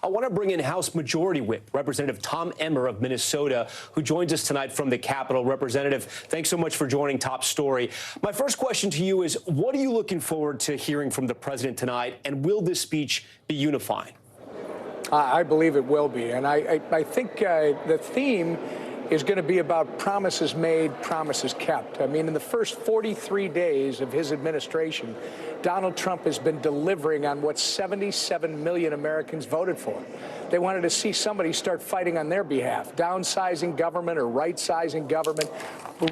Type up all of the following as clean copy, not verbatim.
I want to bring in House Majority Whip, Representative Tom Emmer of Minnesota, who joins us tonight from the Capitol. Representative, thanks so much for joining Top Story. My first question to you is, what are you looking forward to hearing from the president tonight, and will this speech be unifying? I believe it will be, and I think the theme is going to be about promises made, promises kept. I mean, in the first 43 days of his administration, Donald Trump has been delivering on what 77 million Americans voted for. They wanted to see somebody start fighting on their behalf, downsizing government or right-sizing government,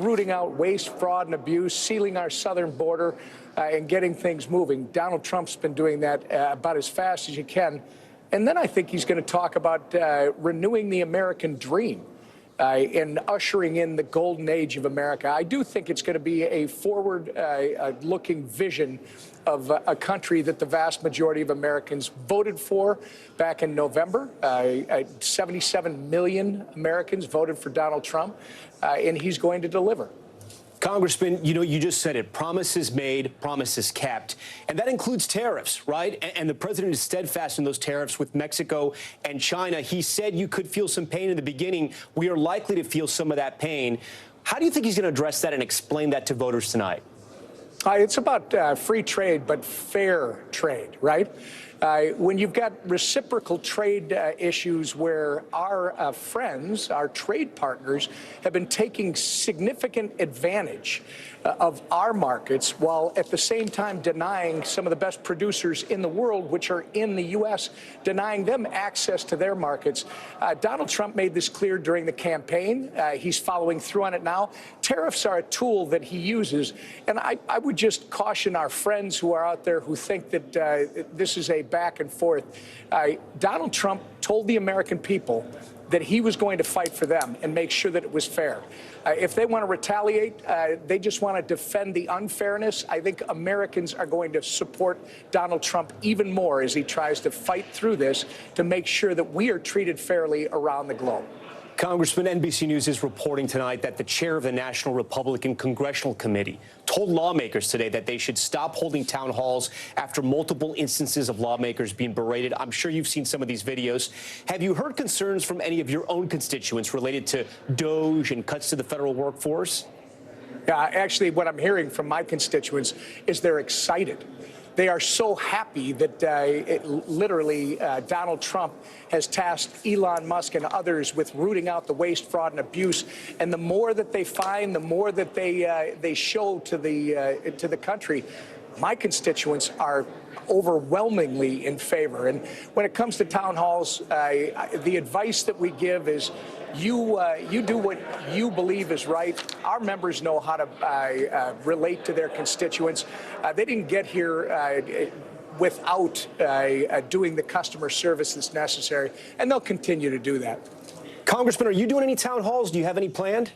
rooting out waste, fraud, and abuse, sealing our southern border, and getting things moving. Donald Trump's been doing that about as fast as you can. And then I think he's going to talk about renewing the American dream. And ushering in the golden age of America. I do think it's going to be a forward-looking vision of a country that the vast majority of Americans voted for back in November. 77 million Americans voted for Donald Trump, and he's going to deliver. Congressman, you know, you just said it. Promises made, promises kept. And that includes tariffs, right? And the president is steadfast in those tariffs with Mexico and China. He said you could feel some pain in the beginning. We are likely to feel some of that pain. How do you think he's going to address that and explain that to voters tonight? It's about free trade, but fair trade, right? When you've got reciprocal trade issues where our friends, our trade partners, have been taking significant advantage of our markets while at the same time denying some of the best producers in the world, which are in the U.S., denying them access to their markets. Donald Trump made this clear during the campaign. He's following through on it now. Tariffs are a tool that he uses. And I would just caution our friends who are out there who think that this is a back and forth. Donald Trump told the American people that he was going to fight for them and make sure that it was fair. If they want to retaliate, they just want to defend the unfairness. I think Americans are going to support Donald Trump even more as he tries to fight through this to make sure that we are treated fairly around the globe. Congressman, NBC News is reporting tonight that the chair of the National Republican Congressional Committee told lawmakers today that they should stop holding town halls after multiple instances of lawmakers being berated. I'm sure you've seen some of these videos. Have you heard concerns from any of your own constituents related to DOGE and cuts to the federal workforce? Actually, what I'm hearing from my constituents is they're excited. They are so happy that literally Donald Trump has tasked Elon Musk and others with rooting out the waste, fraud, and abuse. And the more that they find, the more that they show to the country. My constituents are overwhelmingly in favor. And when it comes to town halls, the advice that we give is you do what you believe is right. Our members know how to relate to their constituents. They didn't get here without doing the customer service that's necessary, and they'll continue to do that. Congressman, are you doing any town halls? Do you have any planned?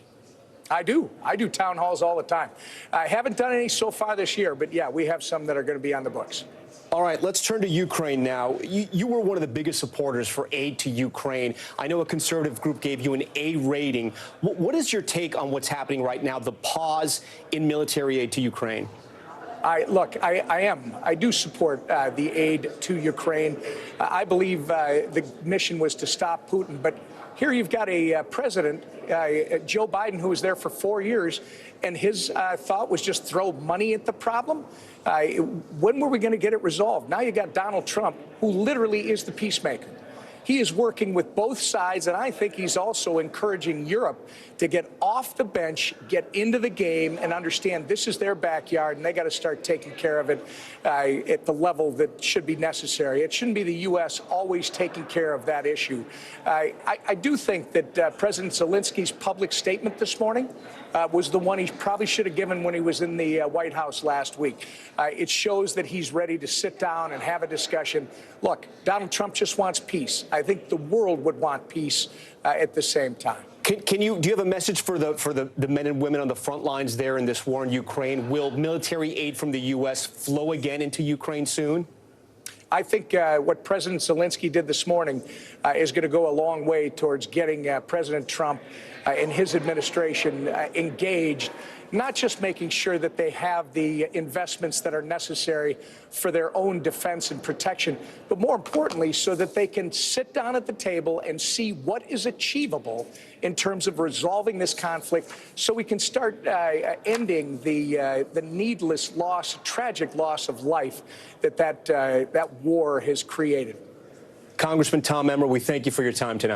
I do. I do town halls all the time. I haven't done any so far this year, but yeah, we have some that are going to be on the books. All right, let's turn to Ukraine now. You were one of the biggest supporters for aid to Ukraine. I know a conservative group gave you an A rating. What is your take on what's happening right now, the pause in military aid to Ukraine? I do support the aid to Ukraine. I believe the mission was to stop Putin, but here you've got a president, Joe Biden, who was there for 4 years, and his thought was just throw money at the problem. When were we going to get it resolved? Now you got Donald Trump, who literally is the peacemaker. He is working with both sides, and I think he's also encouraging Europe to get off the bench, get into the game, and understand this is their backyard, and they got to start taking care of it at the level that should be necessary. It shouldn't be the U.S. always taking care of that issue. I do think that President Zelensky's public statement this morning was the one he probably should have given when he was in the White House last week. It shows that he's ready to sit down and have a discussion. Look, Donald Trump just wants peace. I think the world would want peace at the same time. Do you have a message for the men and women on the front lines there in this war in Ukraine? Will military aid from the U.S. flow again into Ukraine soon? I think what President Zelensky did this morning is going to go a long way towards getting President Trump and his administration engaged not just making sure that they have the investments that are necessary for their own defense and protection, but more importantly, so that they can sit down at the table and see what is achievable in terms of resolving this conflict, so we can start ending the needless loss, tragic loss of life that war has created. Congressman Tom Emmer, we thank you for your time tonight.